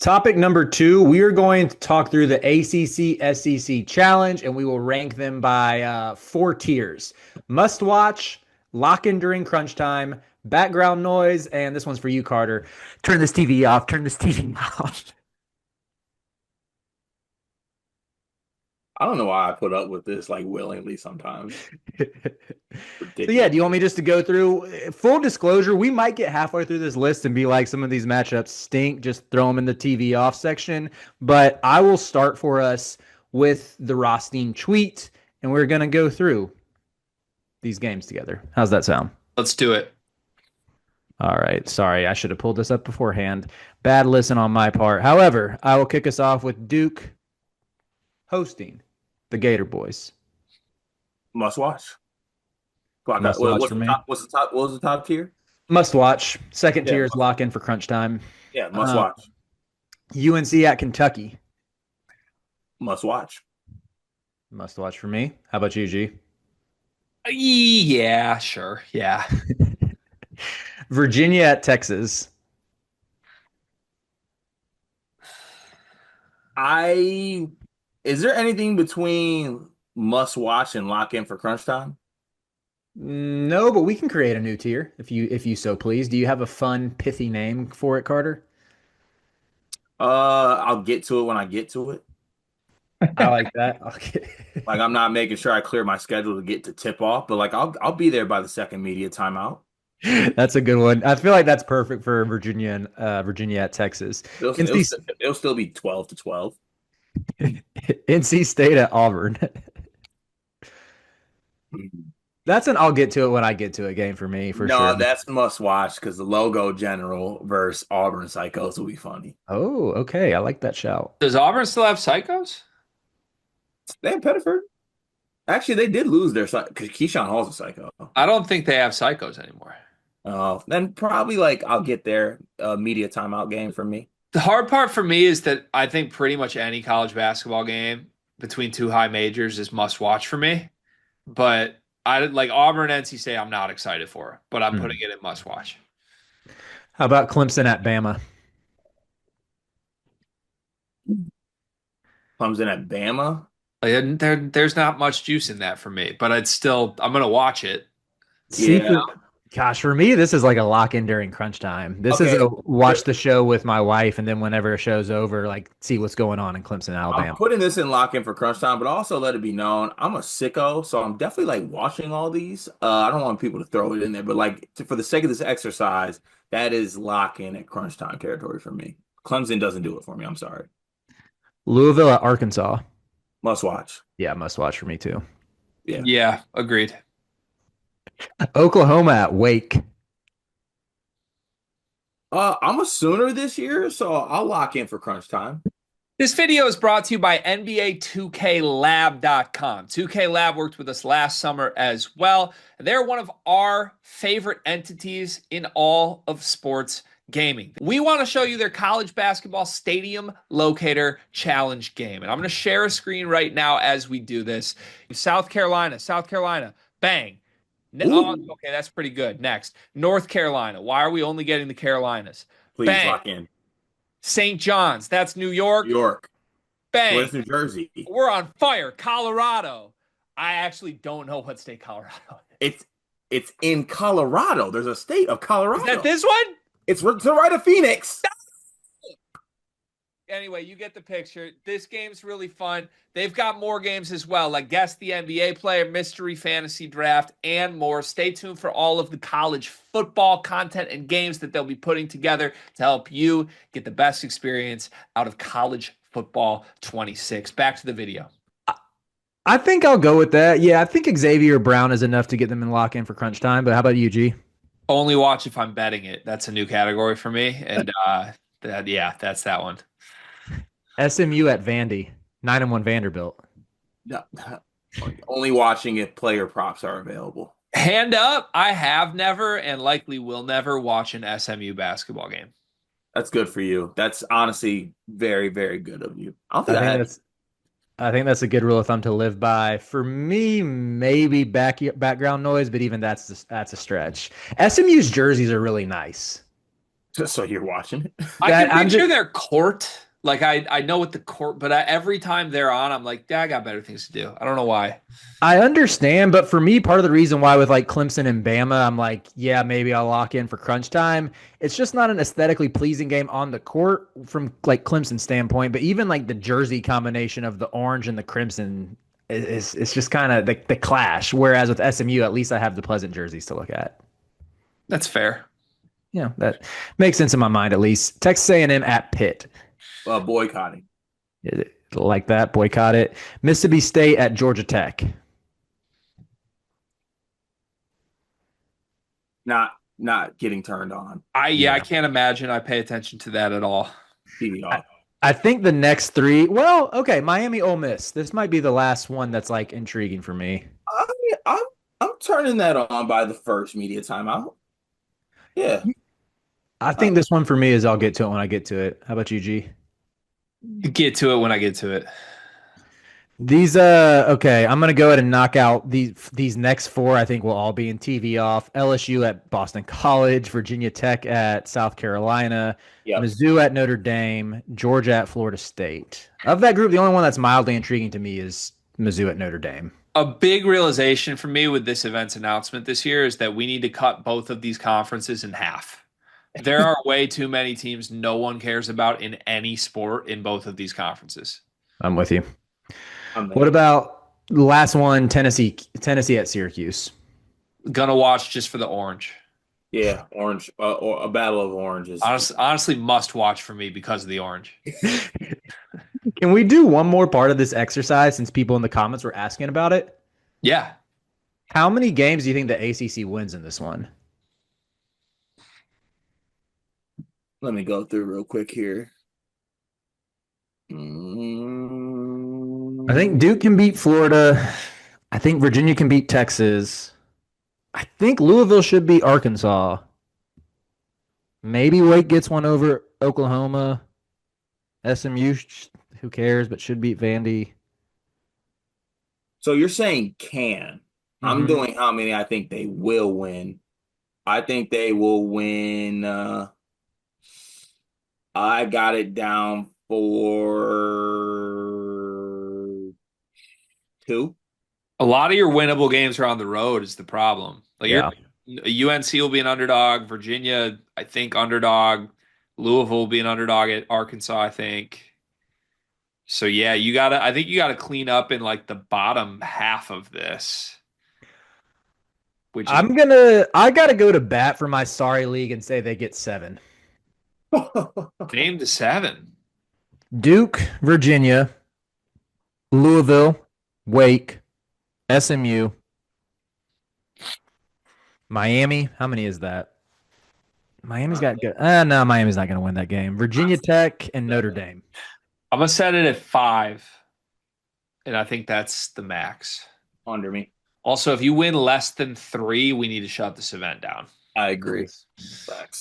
Topic number two, we are going to talk through the ACC SEC challenge, and we will rank them by four tiers: must watch, lock in during crunch time, background noise, and this one's for you, Carter. Turn this TV off. Turn this TV off. I don't know why I put up with this like willingly sometimes. So yeah, Ridiculous. do you want me just to go through full disclosure? We might get halfway through this list and be like, some of these matchups stink. Just throw them in the TV off section. But I will start for us with the Rothstein tweet, and we're gonna go through these games together. How's that sound? Let's do it. All right. Sorry, I should have pulled this up beforehand. Bad listen on my part. However, I will kick us off with Duke hosting the Gator Boys. Must watch. Must watch for me. What was the top tier? Must watch. Second Yeah, tier is lock in for crunch time. yeah, must Uh, watch. UNC at Kentucky. Must watch. Must watch for me. How about you, G? Yeah, sure. Yeah. Virginia at Texas. I Is there anything between must watch and lock in for crunch time? No, but we can create a new tier if you so please. Do you have a fun, pithy name for it, Carter? I'll get to it when I get to it. I like that. Okay. Like I'm not making sure I clear my schedule to get to tip off, but like I'll be there by the second media timeout. That's a good one. I feel like that's perfect for Virginia and Virginia at Texas. NC, It'll still be 12-12. NC State at Auburn. That's an I'll get to it when I get to it game for me, for No, sure. that's must watch because the logo general versus Auburn Psychos will be funny. Oh, okay. I like that shout. Does Auburn still have psychos? They have Pettiford. Actually, they did lose their because Keyshawn Hall's a psycho. I don't think they have psychos anymore. Then probably like I'll get their media timeout game from me. The hard part for me is that I think pretty much any college basketball game between two high majors is must watch for me. But I like Auburn, NC State. I'm not excited for, but I'm putting it in must watch. How about Clemson at Bama? Clemson at Bama. Like, there's not much juice in that for me, but I'm gonna watch it. See, Yeah. gosh, for me, this is like a lock in during crunch time. This is Okay. a watch the show with my wife, and then whenever a show's over, like see what's going on in Clemson, I'm Alabama. putting this in lock in for crunch time, but also let it be known I'm a sicko, so I'm definitely like watching all these. I don't want people to throw it in there, but like for the sake of this exercise, that is lock in at crunch time territory for me. Clemson doesn't do it for me. I'm sorry. Louisville at Arkansas. Must watch. Yeah, must watch for me too. Yeah. Yeah, agreed. Oklahoma at Wake. I'm a Sooner this year, so I'll lock in for crunch time. This video is brought to you by NBA 2KLab.com. 2K Lab worked with us last summer as well. They're one of our favorite entities in all of sports gaming. We want to show you their college basketball stadium locator challenge game. And I'm going to share a screen right now as we do this. South Carolina, bang. Okay, that's pretty good. Next, North Carolina. Why are we only getting the Carolinas? Please Bang. lock in. St. John's, that's New York. New York. Bang. Where's New Jersey? We're on fire. Colorado. I actually don't know what state Colorado is. It's in Colorado. There's a state of Colorado. Is that this one? It's to the right of Phoenix. Anyway, you get the picture. This game's really fun. They've got more games as well, like Guess the NBA Player, Mystery Fantasy Draft, and more. Stay tuned for all of the college football content and games that they'll be putting together to help you get the best experience out of college football 26. Back to the video. I think I'll go with that. Yeah, I think Xavier Brown is enough to get them in lock in for crunch time. But how about you, G? Only watch if I'm betting it. That's a new category for me. And that's that one. SMU at Vandy. 9-1 Vanderbilt. No, only watching if player props are available. Hand up, I have never and likely will never watch an SMU basketball game. That's good for you. That's honestly very, very good of you. I think that's a good rule of thumb to live by. For me, maybe background noise, but even that's a stretch. SMU's jerseys are really nice. Just so you're watching it. I can picture their court. Like I know what the court, but every time they're on, I'm like, yeah, I got better things to do. I don't know why. I understand, but for me, part of the reason why with like Clemson and Bama, I'm like, yeah, maybe I'll lock in for crunch time. It's just not an aesthetically pleasing game on the court from like Clemson's standpoint, but even like the jersey combination of the orange and the crimson is it's just kind of the clash. Whereas with SMU, at least I have the pleasant jerseys to look at. That's fair. Yeah, that makes sense in my mind at least. Texas A&M at Pitt. Boycotting. Like that, boycott it. Mississippi State at Georgia Tech. Not getting turned on. I can't imagine I pay attention to that at all. TV off. I think the next three, well, okay, Miami, Ole Miss. This might be the last one that's like intriguing for me. I'm turning that on by the first media timeout. Yeah. I think this one for me is I'll get to it when I get to it. How about you, G? Get to it when I get to it. These okay, I'm gonna go ahead and knock out these next four. I think will all be in TV off. LSU at Boston College, Virginia Tech at South Carolina, Mizzou at Notre Dame, Georgia at Florida State. Of that group, the only one that's mildly intriguing to me is Mizzou at Notre Dame. A big realization for me with this event's announcement this year is that we need to cut both of these conferences in half. There are way too many teams no one cares about in any sport in both of these conferences. I'm with you. What about the last one, Tennessee at Syracuse? Gonna watch just for the orange. Yeah, orange or a battle of oranges. Honestly, must watch for me because of the orange. Can we do one more part of this exercise since people in the comments were asking about it? Yeah. How many games do you think the ACC wins in this one? Let me go through real quick here. I think Duke can beat Florida. I think Virginia can beat Texas. I think Louisville should beat Arkansas. Maybe Wake gets one over Oklahoma. SMU, who cares, but should beat Vandy. So you're saying can. Mm-hmm. I'm doing how many I think they will win. I think they will win. I got it down for 2. A lot of your winnable games are on the road is the problem. Like UNC will be an underdog. Virginia, I think, underdog. Louisville will be an underdog at Arkansas, I think. So yeah, I think you gotta clean up in like the bottom half of this. I gotta go to bat for my sorry league and say they get 7. Name the 7. Duke, Virginia, Louisville, Wake, SMU, Miami. How many is that? Miami's got good. No, Miami's not going to win that game. Virginia Tech and Notre Dame. I'm going to set it at 5, and I think that's the max. Under me. Also, if you win less than 3, we need to shut this event down. I agree. Facts.